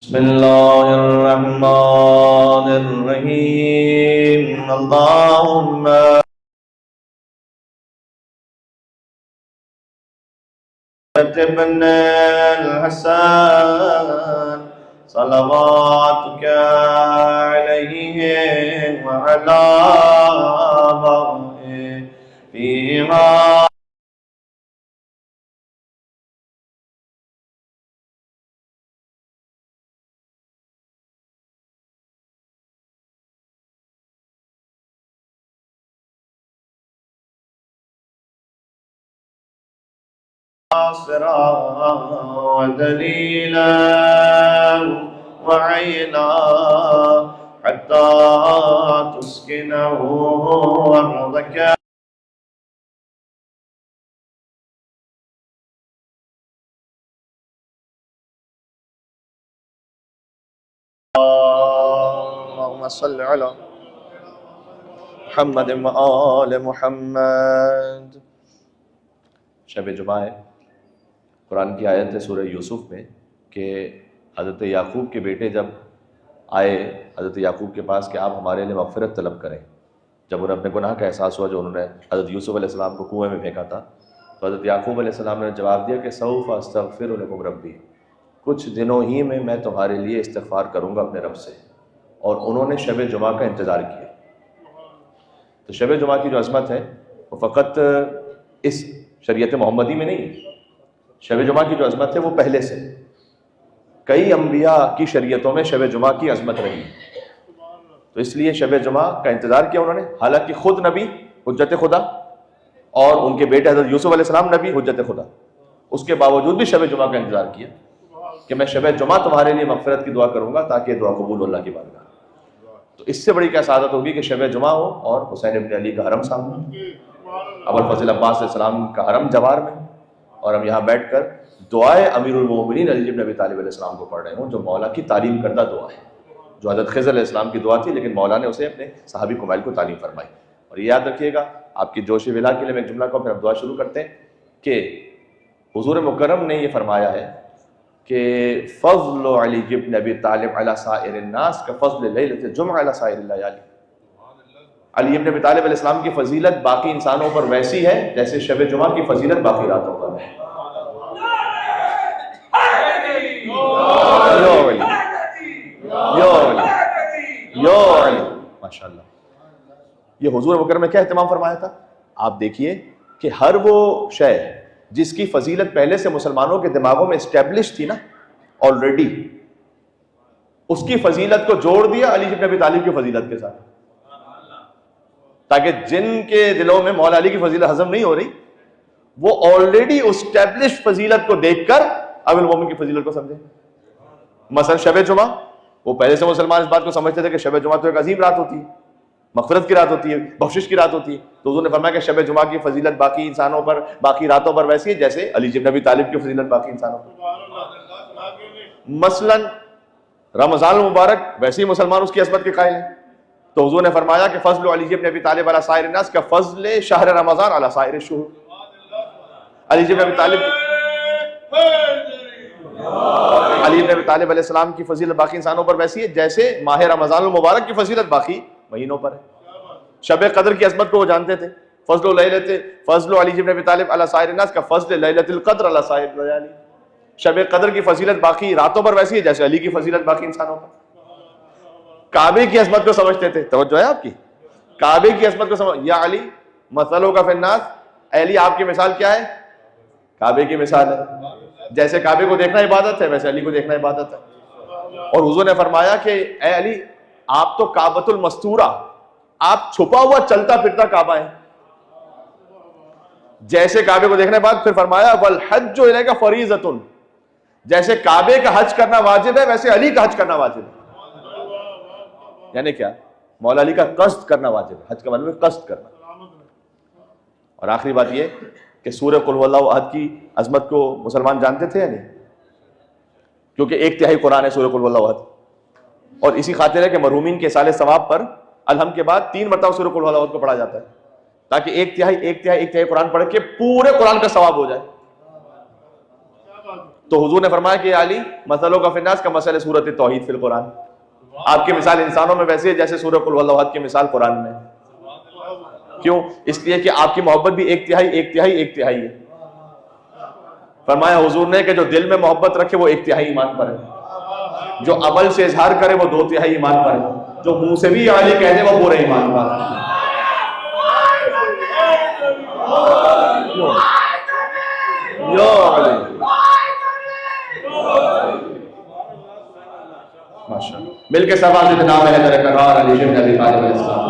بسم الله الرحمن الرحيم اللهم ابن الحسن صلواتك عليه وعلى آبائه فيها ناصرا ودليلا وعينا حتى تسكنه أرضك اللهم صل على محمد وآل محمد. شب جمعہ ہے. قرآن کی آیت ہے سورہ یوسف میں کہ حضرت یعقوب کے بیٹے جب آئے حضرت یعقوب کے پاس کہ آپ ہمارے لیے مغفرت طلب کریں، جب انہیں اپنے گناہ کا احساس ہوا جو انہوں نے حضرت یوسف علیہ السلام کو کنویں میں پھینکا تھا، تو حضرت یعقوب علیہ السلام نے جواب دیا کہ سوف استغفر لکم ربی، کچھ دنوں ہی میں تمہارے لیے استغفار کروں گا اپنے رب سے. اور انہوں نے شب جمعہ کا انتظار کیا. تو شب جمعہ کی جو عظمت ہے وہ فقط اس شریعت محمدی میں نہیں، شب جمعہ کی جو عظمت ہے وہ پہلے سے کئی انبیاء کی شریعتوں میں شب جمعہ کی عظمت رہی. تو اس لیے شب جمعہ کا انتظار کیا انہوں نے، حالانکہ خود نبی حجت خدا اور ان کے بیٹے حضرت یوسف علیہ السلام نبی حجت خدا، اس کے باوجود بھی شب جمعہ کا انتظار کیا کہ میں شب جمعہ تمہارے لیے مغفرت کی دعا کروں گا تاکہ دعا قبول ہو اللہ کی بارگاہ. تو اس سے بڑی کیا سعادت ہوگی کہ شب جمعہ ہو اور حسین ابن علی کا حرم سامنے، ابوالفضل عباس علیہ السلام کا حرم جوار میں، اور ہم یہاں بیٹھ کر دعائے امیر المومنین علی بن ابی طالب علیہ السلام کو پڑھ رہے ہوں، جو مولا کی تعلیم کردہ دعا ہے، جو حضرت خضر علیہ السلام کی دعا تھی لیکن مولا نے اسے اپنے صحابی کمائل کو تعلیم فرمائی. اور یہ یاد رکھیے گا آپ کی جوش ولا کے لیے میں ایک جملہ کو پھر ہم دعا شروع کرتے ہیں کہ حضور مکرم نے یہ فرمایا ہے کہ فضل علی بن ابی طالب علی سائر الناس کا فضل لیلۃ الجمعہ علی سائر الليالي. علی ابن ابی طالب علیہ السلام کی فضیلت باقی انسانوں پر ویسی ہے جیسے شب جمعہ کی فضیلت باقی راتوں پر ہے. ماشاءاللہ. یہ حضور مکرم نے کیا اہتمام فرمایا تھا؟ آپ دیکھیے کہ ہر وہ شے جس کی فضیلت پہلے سے مسلمانوں کے دماغوں میں اسٹیبلش تھی نا آلریڈی، اس کی فضیلت کو جوڑ دیا علی بن ابی طالب کی فضیلت کے ساتھ، تاکہ جن کے دلوں میں مولا علی کی فضیلت ہضم نہیں ہو رہی وہ آلریڈی اسٹیبلش فضیلت کو دیکھ کر امیر المومنین کی فضیلت کو سمجھیں. مثلا شب جمعہ، وہ پہلے سے مسلمان اس بات کو سمجھتے تھے کہ شب جمعہ تو ایک عظیم رات ہوتی ہے، مغفرت کی رات ہوتی ہے، بخشش کی رات ہوتی ہے. تو حضور نے فرمایا کہ شب جمعہ کی فضیلت باقی انسانوں پر باقی راتوں پر ویسی ہے جیسے علی بن ابی طالب کی فضیلت باقی انسانوں پر. مثلا رمضان المبارک ویسے ہی مسلمان اس کی عظمت کے قائل ہیں، تو حضور نے فرمایا کہ فضل علی بن ابی طالب علی سائر الناس کا فضل شہر رمضان علی سائر الشہور. علی بن ابی طالب علیہ السلام کی فضیلت باقی انسانوں پر ویسی ہے جیسے ماہ رمضان المبارک کی فضیلت باقی مہینوں پر ہے. شب قدر کی عظمت کو وہ جانتے تھے. فضل علی بن ابی طالب علی سائر الناس کا فضل لیلۃ القدر علی سائر الليالي. شب قدر کی فضیلت باقی راتوں پر ویسی ہے جیسے علی کی فضیلت باقی انسانوں پر. کعبے کی عظمت کو سمجھتے تھے، توجہ ہے آپ کی، کعبے کی عظمت کو سمجھ، یا علی مثلوں کا فی الناس، اے علی آپ کی مثال کیا ہے؟ کعبے کی مثال ہے. جیسے کعبے کو دیکھنا عبادت ہے ویسے علی کو دیکھنا عبادت ہے. اور حضور نے فرمایا کہ اے علی آپ تو کعبۃ المستورہ، آپ چھپا ہوا چلتا پھرتا کعبہ ہے. جیسے کعبے کو دیکھنے کے بعد پھر فرمایا والحج الیک فریضۃ، جیسے کعبے کا حج کرنا واجب ہے ویسے علی کا حج کرنا واجب ہے. یعنی کیا؟ مولا علی کا قصد کرنا واجب ہے. حج کا مطلب ہے قصد کرنا. اور آخری بات یہ کہ سورہ قل هو اللہ احد کی عظمت کو مسلمان جانتے تھے یا نہیں؟ کیونکہ 1/3 قرآن ہے سورہ قل هو اللہ احد، اور اسی خاطر ہے کہ مرحومین کے سال ثواب پر الحمد کے بعد 3 مرتبہ سورہ قل هو اللہ احد کو پڑھا جاتا ہے تاکہ 1/3 قرآن پڑھ کے پورے قرآن کا ثواب ہو جائے. تو حضور نے فرمایا کہ علی مثلوں کا فی الناس کا مسئلہ سورۃ توحید فی القرآن، آپ کی مثال انسانوں میں ویسے ہے جیسے سورہ قل واللہ احد کی مثال قرآن میں. کیوں؟ اس لیے کہ آپ کی محبت بھی ایک تہائی ہے. فرمایا حضور نے کہ جو دل میں محبت رکھے وہ 1/3 ایمان پر ہے، جو عمل سے اظہار کرے وہ 2/3 ایمان پر ہے، جو منہ سے بھی علی کہہ دے وہ پورے ایمان پر ہے. یا علی ماشاءاللہ. مل کے سب آج نام ہے در قرار علی بن ابی طالب علیہ السلام.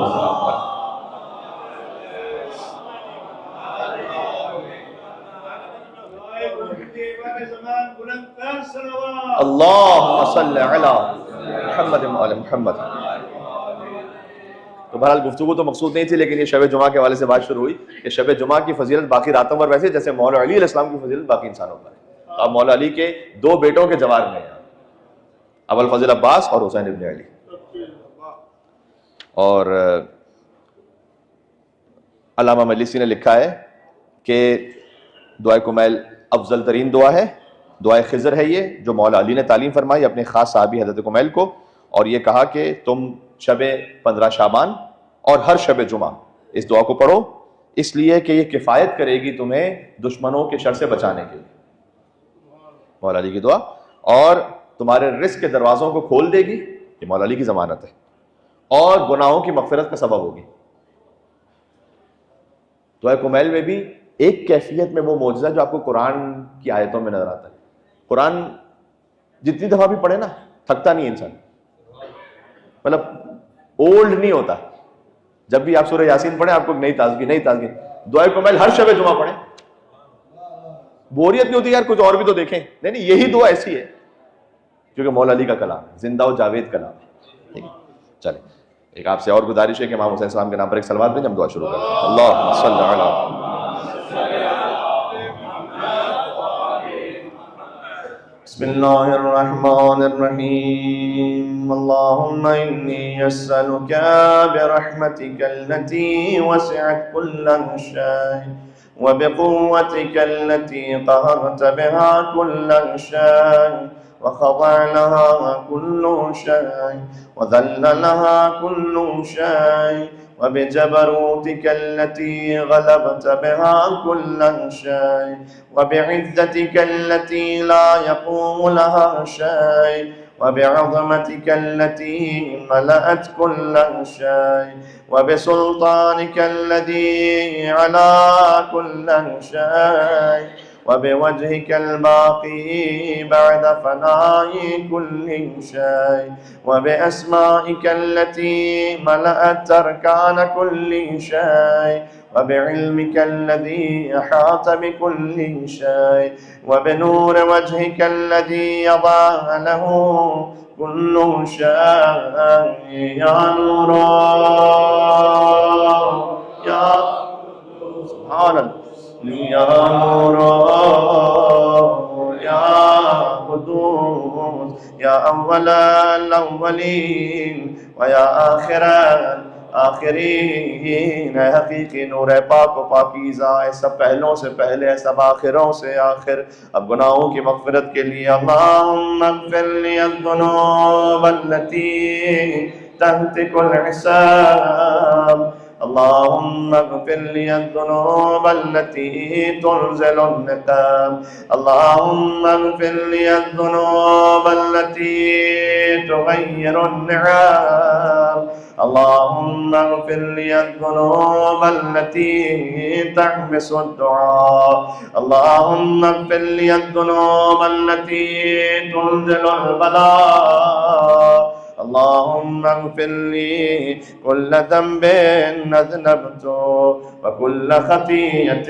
اللہم صلی علی محمد وعلی محمد. تو بہرحال گفتگو تو مقصود نہیں تھی، لیکن یہ شب جمعہ کے حوالے سے بات شروع ہوئی کہ شب جمعہ کی فضیلت باقی راتوں پر ویسے جیسے مولا علی علیہ السلام کی فضیلت باقی انسانوں پر ہے. اب مولا علی کے 2 بیٹوں کے جوار میں ہیں، ابو الفضل عباس اور حسین ابن علی. اور علامہ مجلسی نے لکھا ہے کہ دعائے کمیل افضل ترین دعا ہے، دعائے خضر ہے یہ جو مولا علی نے تعلیم فرمائی اپنے خاص صحابی حضرت کمیل کو، اور یہ کہا کہ تم شب 15 شعبان اور ہر شب جمعہ اس دعا کو پڑھو، اس لیے کہ یہ کفایت کرے گی تمہیں دشمنوں کے شر سے بچانے کے لیے. مولا علی کی دعا، اور تمہارے رزق کے دروازوں کو کھول دے گی، یہ مولا علی کی ضمانت ہے، اور گناہوں کی مغفرت کا سبب ہوگی. دعائے کمیل میں بھی ایک کیفیت میں وہ معجزہ جو آپ کو قرآن کی آیتوں میں نظر آتا ہے. قرآن جتنی دفعہ بھی پڑھے نا تھکتا نہیں انسان، مطلب اولڈ نہیں ہوتا. جب بھی آپ سورہ یاسین پڑھیں آپ کو نئی تازگی. دعائے کمیل ہر شب جمعہ پڑھیں، بوریت نہیں ہوتی یار کچھ اور بھی تو دیکھیں. نہیں یہی دعا ایسی ہے کیونکہ مولا علی کا کلام ہے، زندہ و جاوید کلام ہے. ٹھیک ہے چلیں، ایک آپ سے اور گزارش ہے کہ امام حسین السلام کے نام پر ایک صلوات بھیجیں، ہم دعا شروع کرتے ہیں. اللہم صلی علی بسم اللہ الرحمن الرحیم. اللہم انی اسألک برحمتک التي وسعت كل شيء وبقوتك التي قهرت بها كل شيء وخضع لها كل شيء وذل لها كل شيء وبجبروتك التي غلبت بها كل شيء وبعزتك التي لا يقوم لها شيء وبعظمتك التي ملأت كل شيء وبسلطانك الذي على كل شيء وبوجهك الباقي بعد فناء كل شيء وبأسمائك التي ملأت أركان كل شيء وبعلمك الذي أحاط بكل شيء وبنور وجهك الذي يضاء له كل شيء يا نور يا سبحان الله يا نور يا قدوس يا أول الأولين ويا آخر آخرین. اے حقیقی نور پاک و پاکیزہ، اے سب پہلوں سے پہلے، سب آخروں سے آخر، اب گناہوں کی مغفرت کے لیے اللہم اغفر لی الذنوب التي تهتك الحساب. اللهم اغفر لي الذنوب التي تنزل النقام. اللهم اغفر لي الذنوب التي تغير النعام. اللهم اغفر لي الذنوب التي تحبس الدعاء. اللهم اغفر لي الذنوب التي تنزل البلاء. اللهم اغفر لي كل ذنب أذنبته وكل خطيئة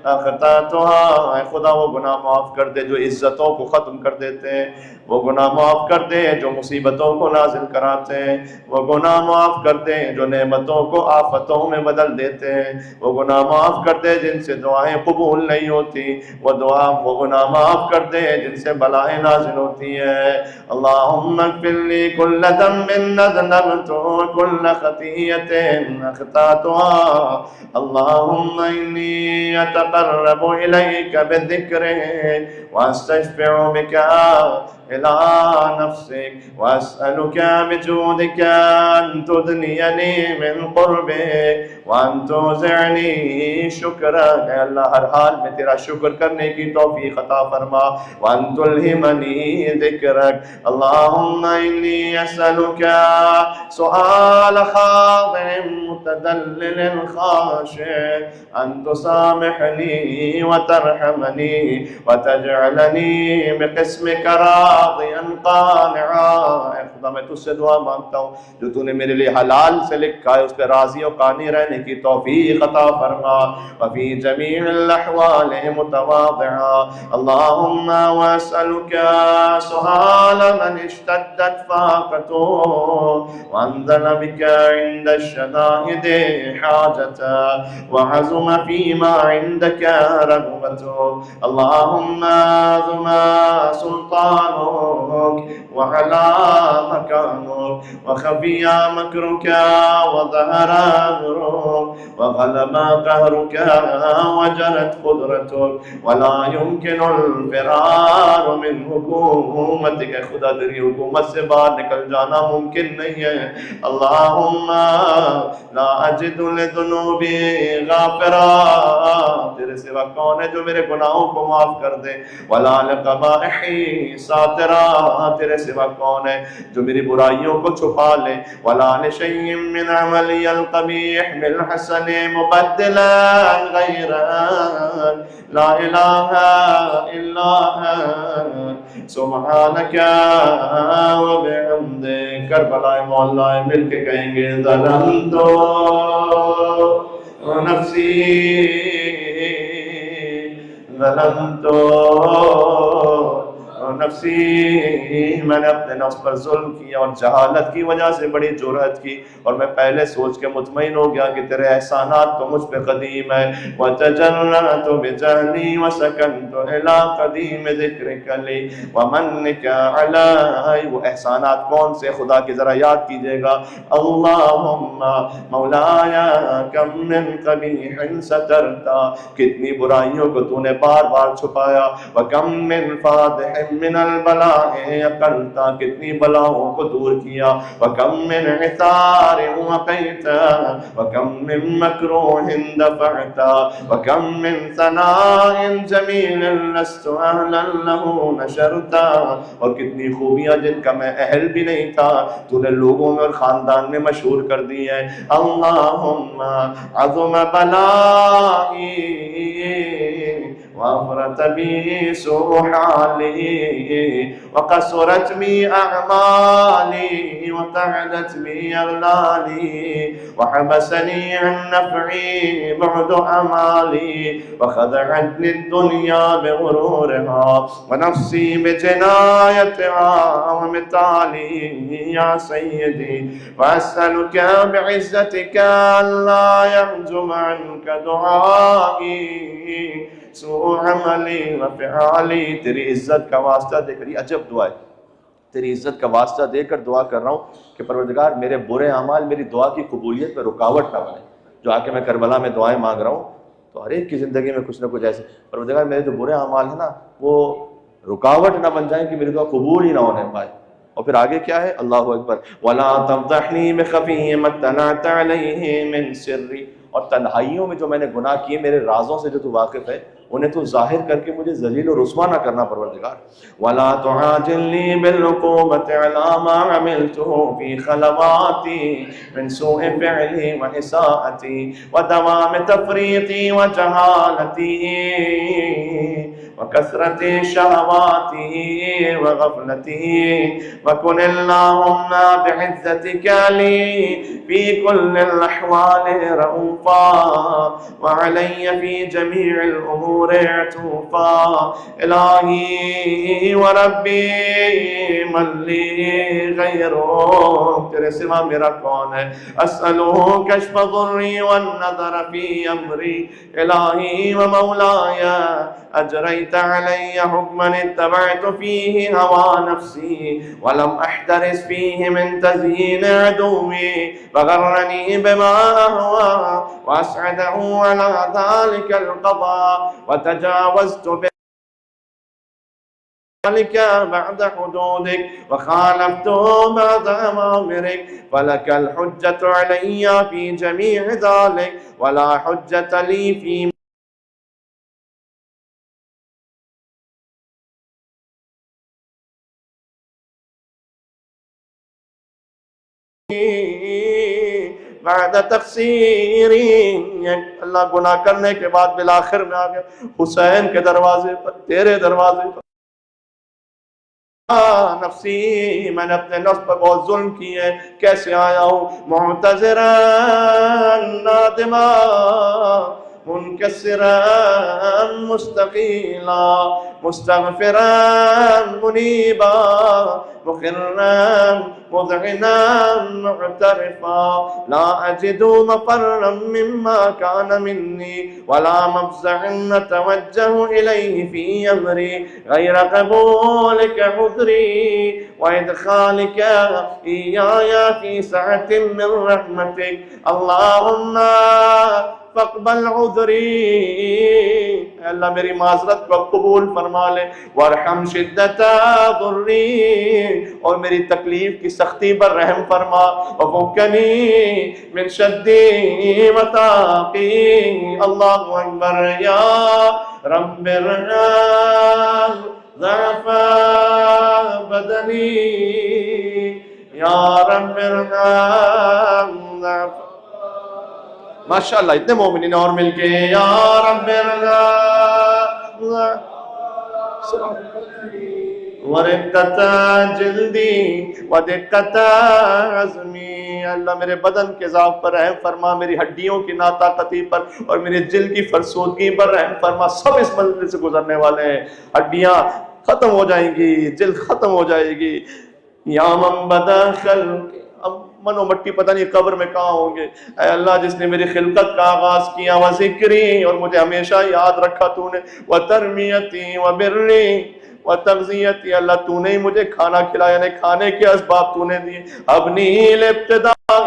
أخطأتها. اے خدا وہ گناہ معاف کر دے جو عزتوں کو ختم کر دیتے ہیں، وہ گناہ معاف کر دے جو مصیبتوں کو نازل کراتے ہیں، وہ گناہ معاف کر دے جو نعمتوں کو آفتوں میں بدل دیتے ہیں، وہ گناہ معاف کر دے جن سے دعائیں قبول نہیں ہوتی، وہ گناہ معاف کر دے جن سے بلائیں نازل ہوتی ہیں. اللہم اغفر لی كل ذنب أذنبته وكل خطيئة أخطأتها. اللهم إني أتقبل أتقرب إليك بذكرك وأستشفع بك إلى نفسك وأسألك بجودك أن تدنيني من قربك وأن توزعني شكرك. اے اللہ ہر حال میں تیرا شکر کرنے کی توفیق عطا فرما. وأن تلهمني ذكرك. اللهم إني أسألك سؤال خاضع متذلل خاشع أن تسامحني وترحمني وتجعلني بقسمك راضيا قانعا. اے خدا میں تجھ سے دعا مانگتا ہوں جو تو نے میرے لیے حلال سے لکھا ہے اس پہ راضی و قانع رہنے کی توفیق عطا فرما. وفي جميع الأحوال متواضعا. اللهم وأسألك سؤال من اشتدت فاقته وأنزل بك عند الشدائد حاجته وعزم فيما عندك رغبته. اللهم عظم سلطانك وعلى مكانك وخفي مكرك وظهر أمرك وغلب قهرك وجرت قدرتك ولا يمكن الفرار من حکومتك. خدا تیری حکومت سے باہر نکل جانا ممکن نہیں ہے. اللہم لا اجد لذنوبی غافرا. تیرے سوا کون ہے جو میرے گناہوں کو معاف کر دے. ولا لقبائحی ساترا. تیرے سوا کون ہے جو میری برائیوں کو چھپا لے. ولا لشیء من عملی القبیح بالحسن مبدلا غیرا. لا الہ الا انت سبحانک وبحمدک. کربلا مولا مل کے کہیں گے ظلمت نفسی ظلمت نفسی. میں نے اپنے نفس پر ظلم کیا اور جہالت کی وجہ سے بڑی جرأت کی اور میں پہلے سوچ کے مطمئن ہو گیا کہ تیرے احسانات تو مجھ پہ قدیم ہے. وَتَجَرَّأْتُ بِجَهْلِي وَسَكَنْتُ إِلَىٰ قَدِيمِ ذِكْرِكَ لِي وَمَنِّكَ عَلَيَّ. وہ احسانات کون سے خدا کی ذرا یاد کیجئے گا. اللہم مولایا کم من قبیح سترتا. کتنی برائیوں کو تو نے بار بار چھپایا. وَكَم مِّن فَادِحٍ من البلاء اقلتا. کتنی بلاؤں کو دور کیا. وَكَم مِّن عِثَارٍ وَقَيْتَا وَكَم مِّن مَّكْرُوهٍ دَفَعْتَا وَكَم مِّن ثَنَاءٍ جَمِيلٍ لَسْتُ أَهْلًا لَهُ نَشَرْتَا. اور کتنی خوبیاں جن کا میں اہل بھی نہیں تھا تو نے لوگوں میں اور خاندان میں مشہور کر دی ہے. اللہم عظم بلائی وافرت بی سوء حالی وقصرت بی اعمالی وتعدت بی اغلالی وحبسنی عن نفعی بعد امالی وخدعتنی الدنیا بغرورها ونفسی بجنایتها ومثالی یا سیدی. واسألک بعزتک لا يحجب عنک دعائی سوء عملی وفعالی. تیری عزت کا واسطہ دے کر, یہ عجب دعا ہے, تیری عزت کا واسطہ دے کر دعا کر رہا ہوں کہ پروردگار میرے برے اعمال میری دعا کی قبولیت میں رکاوٹ نہ بنے. جو آ کے میں کربلا میں دعائیں مانگ رہا ہوں تو ہر ایک کی زندگی میں کچھ نہ کچھ ایسے پروردگار میرے جو برے اعمال ہیں نا وہ رکاوٹ نہ بن جائیں کہ میری دعا قبول ہی نہ ہونے پائے. اور پھر آگے کیا ہے؟ اللہ اکبر. وَلَا تَفْضَحْنِي بِخَفِيٍّ مَا اطَّلَعْتَ عَلَيْهِ مِنْ سِرِّي. اور تنہائیوں میں جو میں نے گناہ کیے میرے رازوں سے جو تو واقف ہے انہیں تو ظاہر کر کے مجھے ذلیل و رسوا نہ کرنا پروردگار. وَلَا تُعَاجِلْنِي بِالْعُقُوبَةِ عَلَىٰ مَا عَمِلْتُهُ فِي خَلَوَاتِي مِنْ سُوءِ فِعْلِي وَإِسَاءَتِي وَدَوَامِ تَفْرِيطِي وَجَهَالَتِي وكثرة شهواتي وغفلتي. وكن اللهم بعزتك لي في كل الأحوال رؤوفا وعلي في جميع الأمور عطوفا. إلهي وربي من لي غيرك. تیرے سوا میرا کون ہے. أسأله كشف ضري والنظر في أمري. إلهي ومولاي أجريت علي حكما اتبعت فيه هوى نفسي ولم أحترس فيه من تزيين عدوي فغرني بما أهوى وأسعده على ذلك القضاء وتجاوزت ذلك بعد حدودك وخالفت بعد أوامرك فلك الحجة علي في جميع ذلك ولا حجة لي في بعد تقصیری. اللہ گناہ کرنے کے بعد بالآخر میں آ گیا حسین کے دروازے پر، تیرے دروازے پر. نفسی، میں نے اپنے نفس پر بہت ظلم کی ہے. کیسے آیا ہوں؟ معتذرا نادما منکسرا مستقیلا مستغفرا منیبا مقرا مذعنا معترفا لا أجد مفرا مما كان مني ولا مفزعا نتوجه إليه في أمري غير قبولك عذري وإدخالك إياي في سعة من رحمتك اللهم فاقبل عذری. اللہ میری معذرت کو قبول فرما لے. وارحم شدت ضری، اور میری تکلیف کی سختی پر رحم فرما. وفکنی من شد متاقی. اللہ اکبر. یا رب ارحم ضعف بدنی یا رب ارحم ضعف. ماشاءاللہ اتنے مومنین اور مل کے یا رب ورقت جلدی ودقت عظمی. اللہ میرے بدن کے ضعف پر رحم فرما، میری ہڈیوں کی ناطاقتی پر اور میرے جلد کی فرسودگی پر رحم فرما. سب اس منزل سے گزرنے والے ہیں. ہڈیاں ختم ہو جائیں گی، جلد ختم ہو جائے گی. یا من بدا خلق، اب من و مٹی پتہ نہیں قبر میں کہاں ہوں گے. اے اللہ جس نے میری خلقت کا آغاز کیا، و ذکری، اور مجھے ہمیشہ یاد رکھا تو نے، و ترمیتی و بری و تغذیتی. اللہ تو نے مجھے کھانا کھلایا، یعنی کھانے کے اسباب تو نے دیے. ابنی الابتداء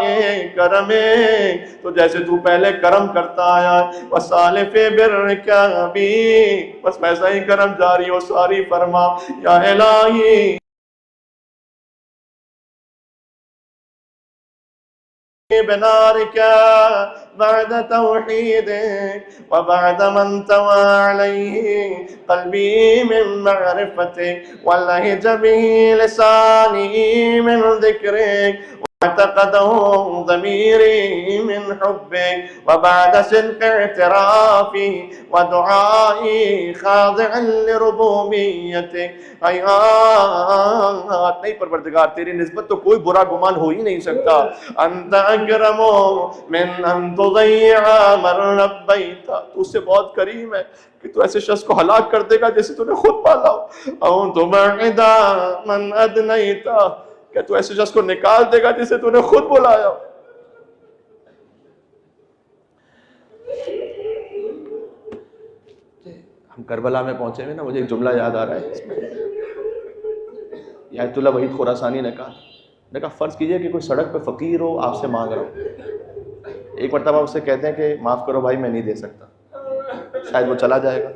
کرم، تو جیسے تو پہلے کرم کرتا آیا ہے. وصالف برک بھی، بس ویسا ہی کرم جاری و ساری فرما. یا الہی بنارك بعد توحيدك وبعد من توى عليه قلبي من معرفتك ولهج به لساني من ذكرك واعتقده ضميري من حبك وبعد صدق اعترافي ودعائي خاضعا لربوبيتك. نہیں پروردگار تیری نسبت تو کوئی برا گمان ہو ہی نہیں سکتا. انت اکرم من ان تضيع من ربيت، تو اس سے بہت کریم ہے کہ تو ایسے شخص کو ہلاک کر دے گا جیسے تو نے خود پالا ہو. او تبعد من ادنيت، کہ تو ایسے شخص کو نکال دے گا جسے تو نے خود بلایا ہو. ہم کربلا میں پہنچے ہوئے نا، مجھے ایک جملہ یاد آ رہا ہے. اس میں آیت اللہ وحید خراسانی نے کہا فرض کیجئے کہ کوئی سڑک پہ فقیر ہو، آپ سے مانگ رہا ہوں. ایک مرتبہ اس سے کہتے ہیں کہ معاف کرو بھائی میں نہیں دے سکتا، شاید وہ چلا جائے گا.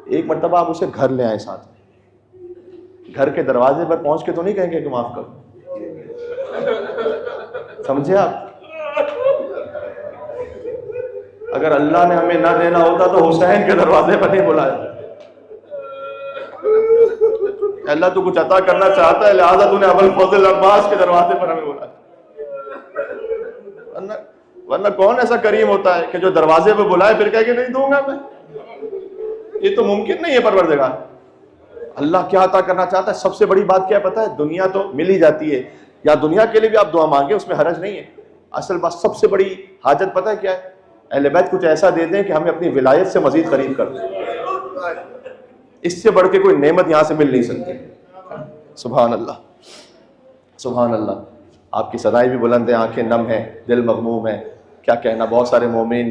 ایک مرتبہ آپ اسے گھر لے آئیں ساتھ میں، گھر کے دروازے پر پہنچ کے تو نہیں کہیں گے کہ معاف کرو. سمجھے آپ؟ اگر اللہ نے ہمیں نہ دینا ہوتا تو حسین کے دروازے پر نہیں بلایا. اللہ تو کچھ عطا کرنا چاہتا ہے، لہذا تو نے ابوالفضل عباس کے دروازے پر ہمیں بلایا. ورنہ کون ایسا کریم ہوتا ہے کہ جو دروازے پہ بلائے پھر کہے کہ نہیں دوں گا میں؟ یہ تو ممکن نہیں ہے پروردگار. اللہ کیا عطا کرنا چاہتا ہے؟ سب سے بڑی بات کیا ہے پتہ ہے؟ دنیا تو مل ہی جاتی ہے، یا دنیا کے لیے بھی آپ دعا مانگیں، اس میں حرج نہیں ہے. اصل بات سب سے بڑی حاجت پتہ ہے کیا ہے؟ اہل بیت کچھ ایسا دے دیں کہ ہمیں اپنی ولایت سے مزید قریب کر دیں. اس سے بڑھ کے کوئی نعمت یہاں سے مل نہیں سکتی. سبحان اللہ سبحان اللہ. آپ کی صدائیں بھی بلند ہیں، آنکھیں نم ہیں، دل مغموم ہے. کیا کہنا، بہت سارے مومن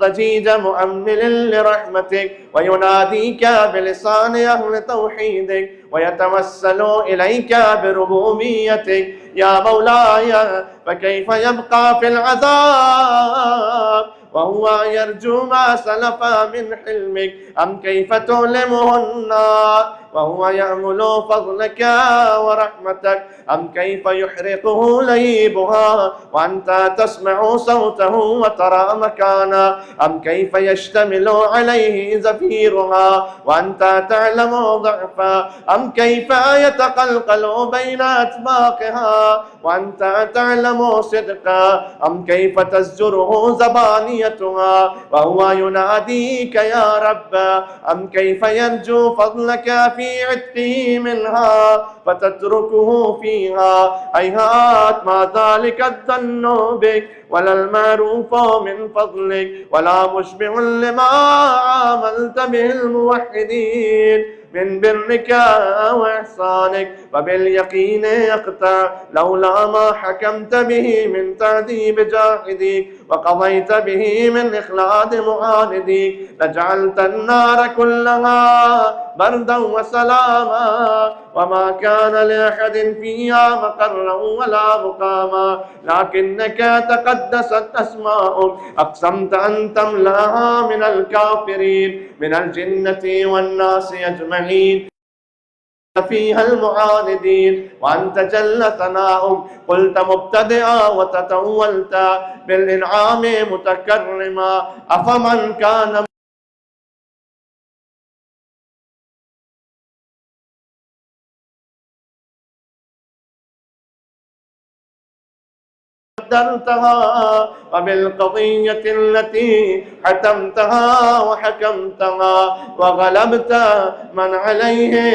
ضجيج مؤمل لرحمتك ويناديك بلسان أهل توحيدك ويتوسل إليك بربوبيتك يا مولاي فكيف يبقى في العذاب وهو يرجو ما سلف من حلمك أم كيف تؤلمه النار وهو يأمل فضلك ورحمتك أم كيف يحرقه لهيبها وأنت تسمع صوته وترى مكانه أم كيف يشتمل عليه زفيرها وأنت تعلم ضعفا أم كيف يتقلقل بين أطباقها وأنت تعلم صدقا أم كيف تزجره زبانيتها وهو يناديك يا رب أم كيف يرجو فضلك في عتقه منها فتتركه فيها هيهات ما ذلك الظن بك ولا المعروف من فضلك ولا مشبع لما عاملت به الموحدين من برك وإحسانك فباليقين يقطع لولا ما حكمت به من تعذيب جاحديك وقضيت به من إخلاد معانديك لجعلت النار كلها بردا وسلاما وما كان لأحد فيها مقرا ولا مقاما لكنك تقدست أسماؤك أقسمت أن تملأها من الكافرين من الجنة والناس أجمعين فيها المعاندين وأنت جل ثناؤك قلت مبتدئا وتتولت بالإنعام متكرما أفمن كان قدرتها وبالقضية التي حتمتها وحكمتها وغلبت من عليه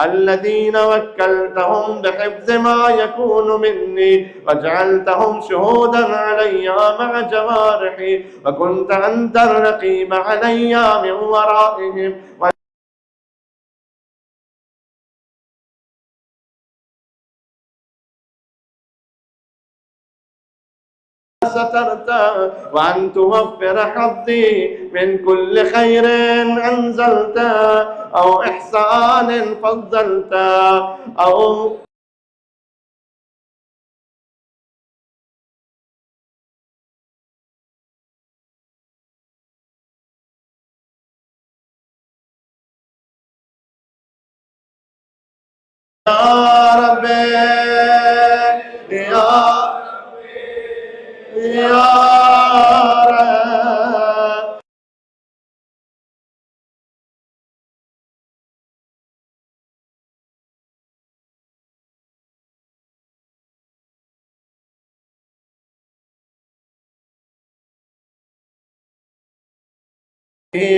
الذين وكلتهم بحفظ ما يكون مني وجعلتهم شهودا علي مع جوارحي وكنت أنت الرقيب علي من ورائهم سترت وأن توفر حظي من كل خير أنزلت أو إحسان فضلت أو يا ربي يا رب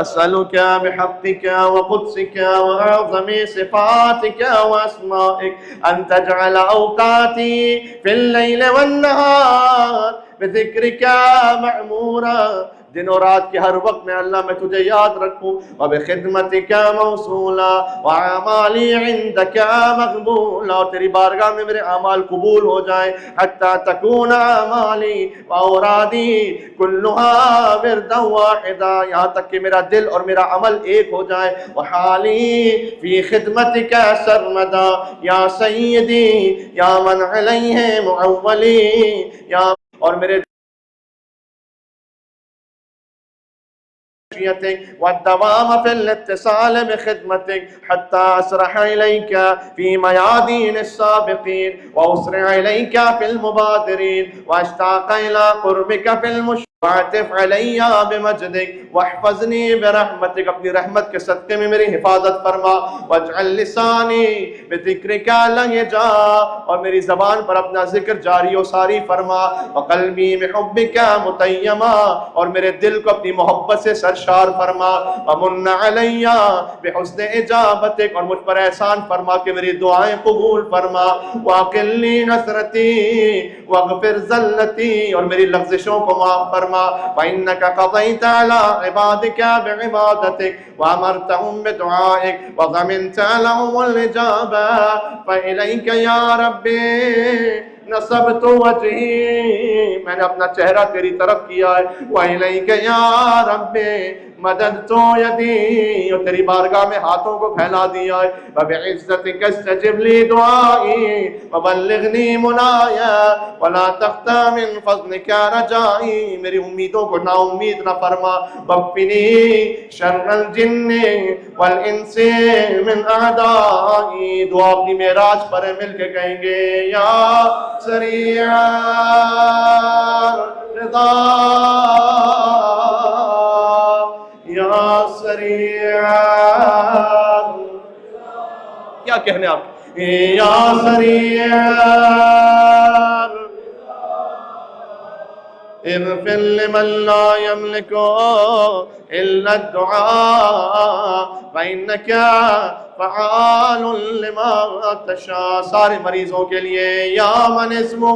أسألك بحقك وقدسك وأعظم صفاتك وأسمائك أن تجعل أوقاتي في الليل والنهار بذكرك معمورا دن اور رات کے ہر وقت میں اللہ میں تجھے یاد رکھوں. وبخدمتک موصولا واعمالی عندک مقبولا، اور تیری بارگاہ میں میرے اعمال قبول ہو جائیں. حتی تکون اعمالی واورادی کلھا وردا واحدا، یہاں تک کہ میرا دل اور میرا عمل ایک ہو جائے. وحالی فی خدمتک سرمدا یا سیدی یا من علیہ معولی، یا اور میرے والدوام في الاتصال بخدمتك حتى أسرح إليك في ميادين السابقين وأسرع إليك في المبادرين وأشتاق إلى قربك في المشركين واعطف علی بمجدک واحفظنی برحمتک، اپنی رحمت کے صدقے میں میری حفاظت فرما. واجعل لسانی بذکرک لہجا، اور میری زبان پر اپنا ذکر جاری و ساری فرما. وقلبی بحبک متیما، اور میرے دل کو اپنی محبت سے سرشار فرما. ومن علی بحسن اجابتک، اور مجھ پر احسان فرما کہ میری دعائیں قبول فرما. واقلنی نثرتی واغفر زلتی، اور میری لغزشوں کو معاف فرما. فإنك قضيت على عبادك بعبادتك وأمرتهم بدعائك وضمنت لهم الإجابة. فإليك يا ربي نصبت وجهي، میں نے اپنا چہرہ تیری طرف کیا ہے. وإليك يا ربي مددت يدي، اور تیری بارگاہ میں ہاتھوں کو پھیلا دیا ہے. وبعزتك استجب لي دعائي وبلغني منايا ولا تخطى من فضلك رجائي، میری امیدوں کو نا امید نہ فرما. وقفني شر الجن والانس من اعدائي، دعا اپنی معراج پر مل کے کہیں گے. یا سریع رضا یا سریع، کیا کہنے آپ، یا سریع اغفر لمن لا يملك الا الدعاء فإنك فعال لما تشاء. سارے مریضوں کے لیے یا من اسمہ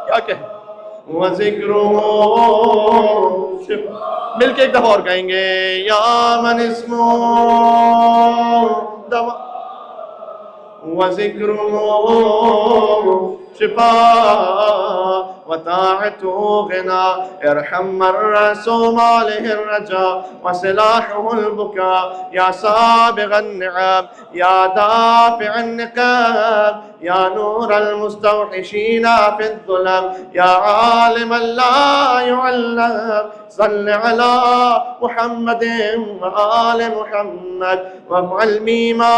کیا کہ وذکرہ مل کے ایک دفعہ اور کہیں گے. یا من اسمہ وذکرہ شفاء وطاعته غنى ارحم من رأس ماله الرجاء وسلاحه البكاء. يا سابغ النعم يا دافع النقام يا نور المستوحشين في الظلم يا عالما لا يعلم صل على محمد وآل محمد وافعل بما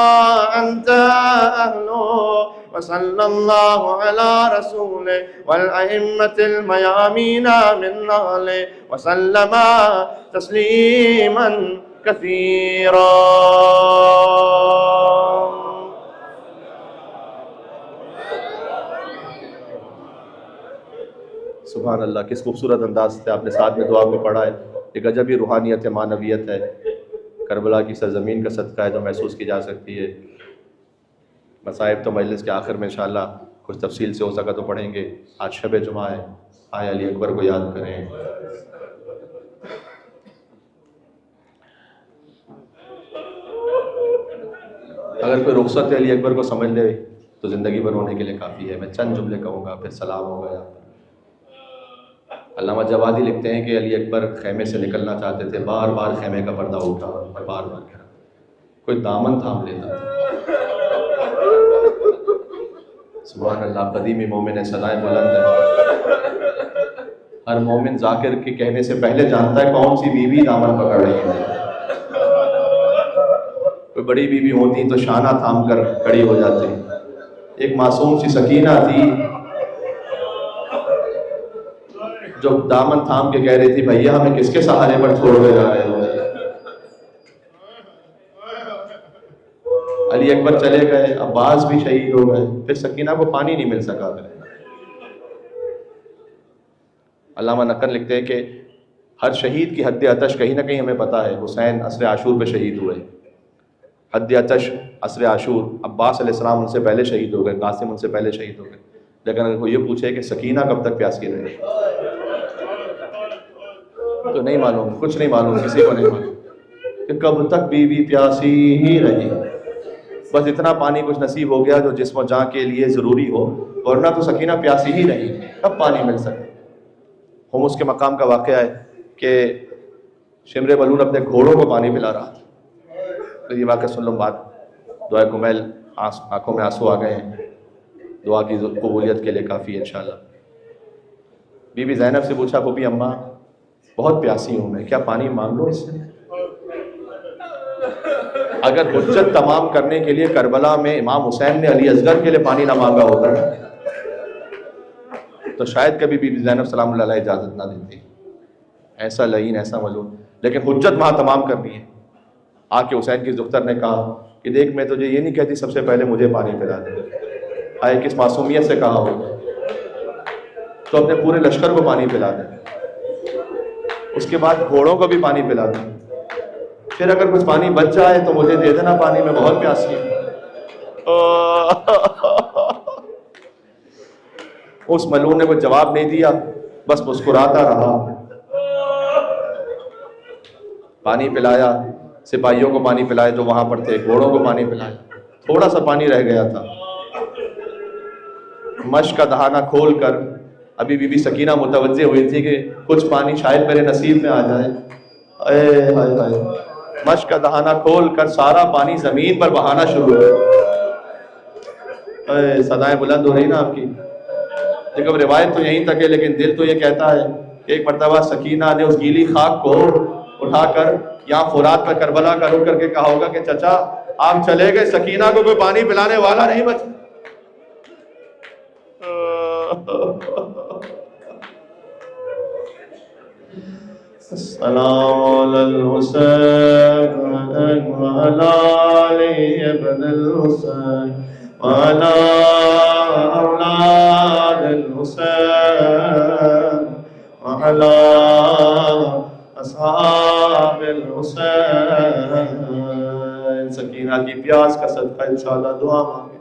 أنت أهله. وصلى الله على رسوله والأئمة الميامين من آله وسلم تسليما كثيرا. سبحان اللہ، کس خوبصورت انداز سے آپ نے ساتھ میں دعا کو پڑھا ہے. ایک عجبی روحانیت معنویت ہے، کربلا کی سرزمین کا صدقہ ہے جو محسوس کی جا سکتی ہے. مصائب تو مجلس کے آخر میں انشاءاللہ کچھ تفصیل سے ہو سکا تو پڑھیں گے. آج شب جمعہ ہے، آئے علی اکبر کو یاد کریں. اگر کوئی رخصت علی اکبر کو سمجھ لے تو زندگی بھر ہونے کے لیے کافی ہے. میں چند جملے کہوں گا پھر سلام ہوگا. یہاں پر علامہ جوادی لکھتے ہیں کہ علی اکبر خیمے سے نکلنا چاہتے تھے، بار بار خیمے کا پردہ اٹھا اور بار بار گرا، کوئی دامن تھام لیتا تھا. سبحان اللہ، قدیمی مومن صدائیں بلند ہے. ہر مومن ذاکر کے کہنے سے پہلے جانتا ہے کون سی بیوی دامن پکڑ رہی ہے. کوئی بڑی بیوی ہوتی تو شانہ تھام کر کھڑی ہو جاتی. ایک معصوم سی سکینہ تھی جو دامن تھام کے کہہ رہی تھی بھیا ہمیں کس کے سہارے پر چھوڑ کے جا رہے ہو. علی اکبر چلے گئے، عباس بھی شہید ہو گئے، پھر سکینہ کو پانی نہیں مل سکا. علامہ نقل لکھتے ہیں کہ ہر شہید کی حد آتش کہیں نہ کہیں ہمیں پتہ ہے. حسین عصر عاشور پہ شہید ہوئے، حد آتش عصر عاشور. عباس علیہ السلام ان سے پہلے شہید ہو گئے، قاسم ان سے پہلے شہید ہو گئے. لیکن اگر کوئی یہ پوچھے کہ سکینہ کب تک پیاسی رہے، تو نہیں معلوم، کچھ نہیں معلوم، کسی کو نہیں معلوم کہ کب تک بیوی پیاسی ہی رہی. بس اتنا پانی کچھ نصیب ہو گیا جو جسم و جاں کے لیے ضروری ہو، ورنہ تو سکینہ پیاسی ہی رہی. کب پانی مل سکے؟ حمص کے مقام کا واقعہ ہے کہ شمر بلون اپنے گھوڑوں کو پانی پلا رہا تھا. تو یہ واقعہ سن لو، بات دعا کمیل، آنکھوں میں آنسو آ گئے ہیں، دعا کی قبولیت کے لیے کافی ہے انشاءاللہ. بی بی زینب سے پوچھا، پھوپھی اماں بہت پیاسی ہوں میں، کیا پانی مانگ لوں اس سے؟ اگر حجت تمام کرنے کے لیے کربلا میں امام حسین نے علی اصغر کے لیے پانی نہ مانگا ہوتا تو شاید کبھی بی بی زینب سلام اللہ علیہ اجازت نہ دیتی. ایسا لعین، ایسا ملعون، لیکن حجت وہاں تمام کرنی ہے. آ کے حسین کی دختر نے کہا کہ دیکھ، میں تجھے یہ نہیں کہتی سب سے پہلے مجھے پانی پلا دے. آئے کس معصومیت سے کہا ہو تو اپنے پورے لشکر کو پانی پلا دے، اس کے بعد گھوڑوں کو بھی پانی پلا دے، پھر اگر کچھ پانی بچ جائے تو مجھے دے دینا پانی، میں بہت پیاسی ہوں. اس ملعون نے کوئی جواب نہیں دیا، بس مسکراتا رہا. پانی پلایا، سپاہیوں کو پانی پلایا جو وہاں پر تھے، گھوڑوں کو پانی پلایا. تھوڑا سا پانی رہ گیا تھا. مشک کا دہانہ کھول کر ابھی بی بی سکینہ متوجہ ہوئی تھی کہ کچھ پانی شاید میرے نصیب میں آ جائے. اے ہائے ہائے، مشک کا دہانہ کھول کر سارا پانی زمین پر بہانا شروع ہوا. اے صدائیں بلند ہو رہی نا آپ کی. دیکھو روایت تو یہیں تک ہے، لیکن دل تو یہ کہتا ہے کہ ایک مرتبہ سکینہ نے اس گیلی خاک کو اٹھا کر یہاں فرات پر کربلا کا رک کر کے کہا ہوگا کہ چچا آپ چلے گئے، سکینہ کو کوئی پانی پلانے والا نہیں بچا. السلام علی الحسین وعلی علی ابن الحسین وعلی اولاد الحسین وعلی اصحاب الحسین. سکینہ کی پیاس کا صدقہ انشاءاللہ دعا مانگے.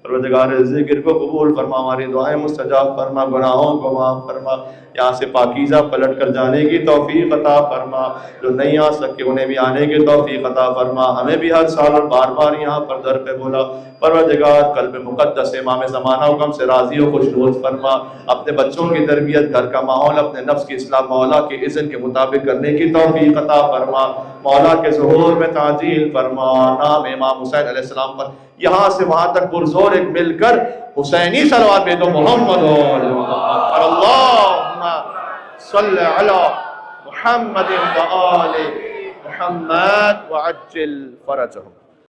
پروردگار ذکر کو قبول فرما، ہماری دعائیں مستجاب فرما، گناہوں کو معاف فرما. یہاں سے پاکیزہ پلٹ کر جانے کی توفیق عطا فرما. جو نہیں آ سکے انہیں بھی آنے کی توفیق عطا فرما. ہمیں بھی ہر سال اور بار بار یہاں پر در پہ بولا. پروردگار قلب مقدس امام زمانہ حکم سے راضی و خوشنود فرما. اپنے بچوں کی تربیت، گھر کا ماحول، اپنے نفس کی اصلاح مولا کے اذن کے مطابق کرنے کی توفیق عطا فرما. مولا کے ظہور میں تعجیل فرما. نام امام حسین علیہ السلام پر یہاں سے وہاں تک پرزور ایک مل کر حسینی صلوات بے دو محمد اللہم صلی علی محمد و آل محمد وعجل فرجہم.